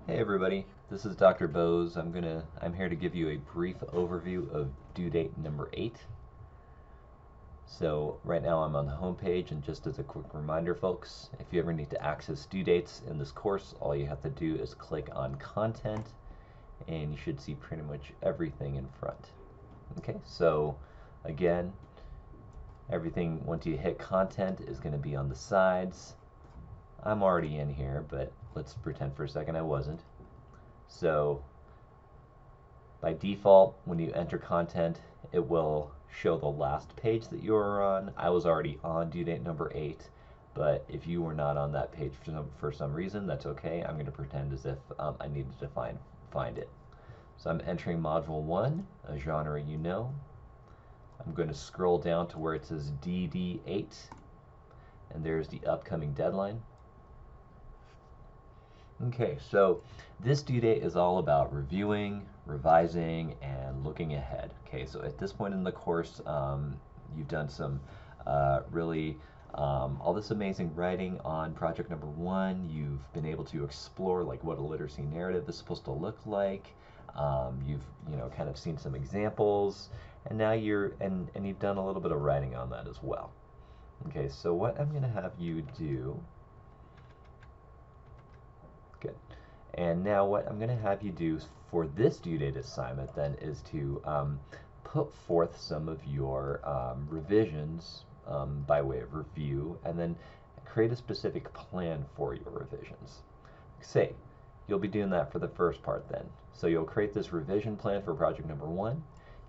Hey everybody, this is Dr. Bose. I'm here to give you a brief overview of due date number 8. So right now I'm on the home page, and just as a quick reminder folks, if you ever need to access due dates in this course, all you have to do is click on content and you should see pretty much everything in front. Okay, so again, everything once you hit content is going to be on the sides. I'm already in here, but let's pretend for a second I wasn't. So by default, when you enter content, it will show the last page that you were on. I was already on due date number 8, but if you were not on that page for some reason, that's okay. I'm going to pretend as if I needed to find it. So I'm entering module 1, a genre you know. I'm going to scroll down to where it says DD8, and there's the upcoming deadline. Okay, so this due date is all about reviewing, revising, and looking ahead. Okay, so at this point in the course, you've done some really all this amazing writing on project number 1. You've been able to explore like what a literacy narrative is supposed to look like. You've kind of seen some examples, and now and you've done a little bit of writing on that as well. Okay, so what I'm going to have you do. Good. And now what I'm going to have you do for this due date assignment then is to put forth some of your revisions by way of review, and then create a specific plan for your revisions. Say, you'll be doing that for the first part then. So you'll create this revision plan for project number 1.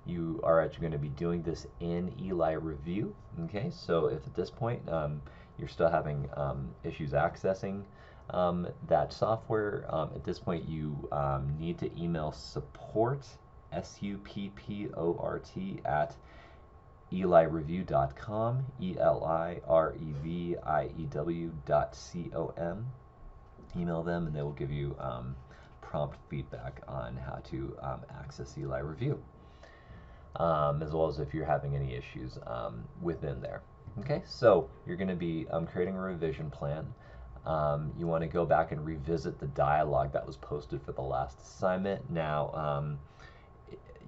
You are actually going to be doing this in Eli Review. Okay, so if at this point you're still having issues accessing that software, at this point you need to email support, SUPPORT, at elireview.com, ELIREVIEW.com. Email them and they will give you prompt feedback on how to access Eli Review, as well as if you're having any issues within there. Okay, so you're going to be creating a revision plan. You want to go back and revisit the dialogue that was posted for the last assignment. Now,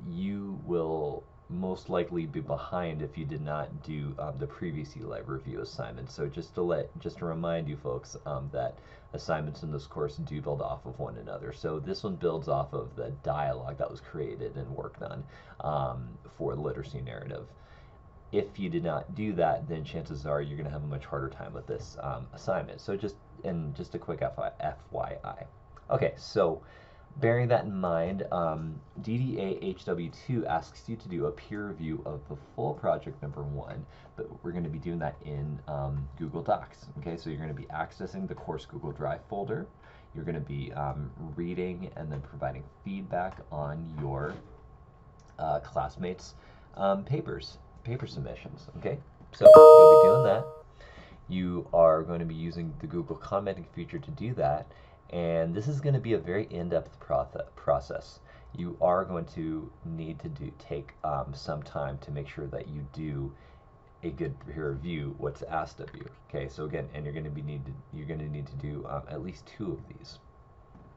you will most likely be behind if you did not do the previous Eli Review assignment. So just to remind you folks that assignments in this course do build off of one another. So this one builds off of the dialogue that was created and worked on for the literacy narrative. If you did not do that, then chances are you're going to have a much harder time with this assignment. So just a quick FYI. Okay, so bearing that in mind, DD8 HW2 asks you to do a peer review of the full project number 1, but we're going to be doing that in Google Docs. Okay, so you're going to be accessing the course Google Drive folder. You're going to be reading and then providing feedback on your classmates' paper submissions. Okay, so you'll be doing that. You are going to be using the Google commenting feature to do that, and this is going to be a very in-depth process. You are going to need to take some time to make sure that you do a good peer review what's asked of you. Okay, so again, and you're going to need to do at least 2 of these.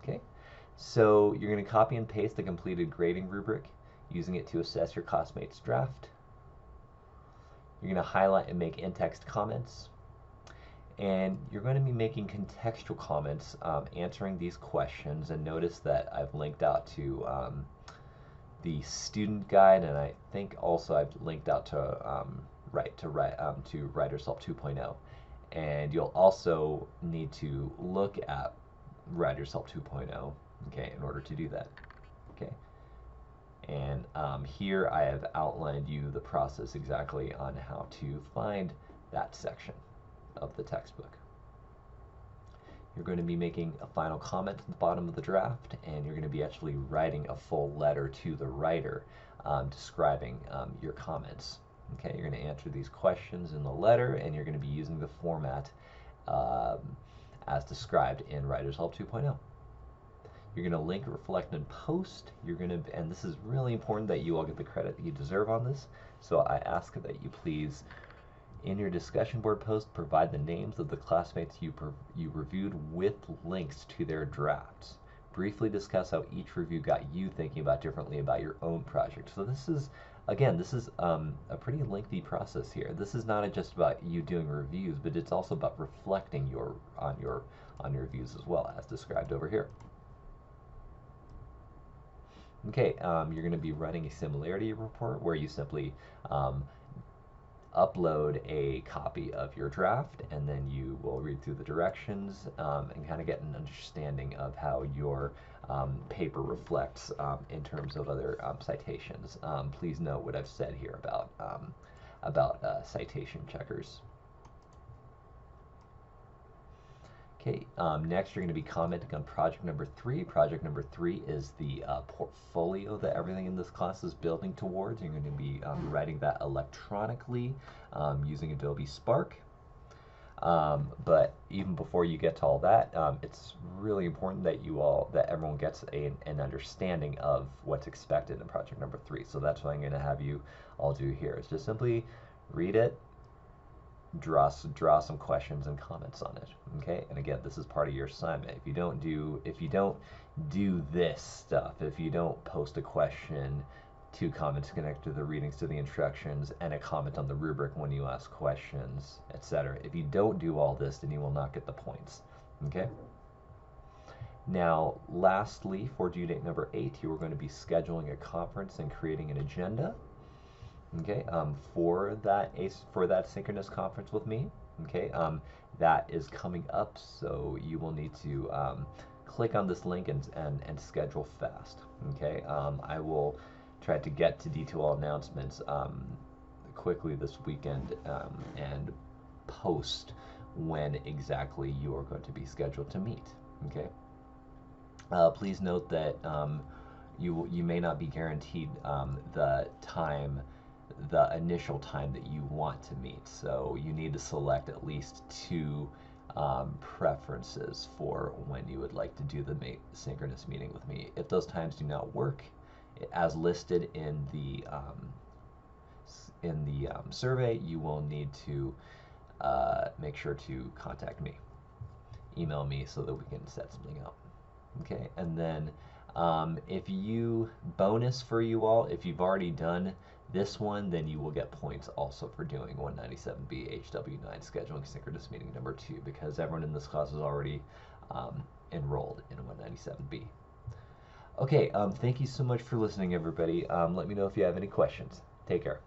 Okay, so you're going to copy and paste the completed grading rubric, using it to assess your classmates' draft. You're going to highlight and make in-text comments, and you're going to be making contextual comments answering these questions. And notice that I've linked out to the student guide, and I think also I've linked out to Writer's Help 2.0. And you'll also need to look at Writer's Help 2.0, okay, in order to do that. Okay. And here I have outlined you the process exactly on how to find that section of the textbook. You're going to be making a final comment at the bottom of the draft, and you're going to be actually writing a full letter to the writer describing your comments. Okay, you're going to answer these questions in the letter, and you're going to be using the format as described in Writer's Help 2.0. You're going to link, reflect, and post. And this is really important that you all get the credit that you deserve on this. So I ask that you please, in your discussion board post, provide the names of the classmates you reviewed with links to their drafts. Briefly discuss how each review got you thinking about differently about your own project. So this is, again, this is a pretty lengthy process here. This is not just about you doing reviews, but it's also about reflecting on your reviews as well, as described over here. Okay, you're going to be running a similarity report where you simply upload a copy of your draft, and then you will read through the directions and kind of get an understanding of how your paper reflects in terms of other citations. Please note what I've said here about citation checkers. Okay, next you're going to be commenting on project number 3. Project number 3 is the portfolio that everything in this class is building towards. You're going to be writing that electronically using Adobe Spark. But even before you get to all that, it's really important that everyone gets an understanding of what's expected in project number 3. So that's what I'm going to have you all do here. Is just simply read it, draw some questions and comments on it. Okay, and again, this is part of your assignment. If you don't do this stuff, if you don't post a question, 2 comments connected to the readings to the instructions, and a comment on the rubric when you ask questions, etc. If you don't do all this, then you will not get the points. Okay. Now, lastly, for due date number 8, you are going to be scheduling a conference and creating an agenda. Okay, for that synchronous conference with me. Okay, that is coming up, so you will need to click on this link and schedule fast. Okay, I will try to get to detail announcements quickly this weekend and post when exactly you are going to be scheduled to meet. Okay, please note that you may not be guaranteed the initial time that you want to meet. So you need to select at least 2 preferences for when you would like to do the synchronous meeting with me. If those times do not work, as listed in the survey, you will need to make sure to contact me. Email me so that we can set something up. Okay, and then bonus for you all, if you've already done this one, then you will get points also for doing 197B HW9 scheduling synchronous meeting number 2, because everyone in this class is already enrolled in 197B. Okay, thank you so much for listening, everybody. Let me know if you have any questions. Take care.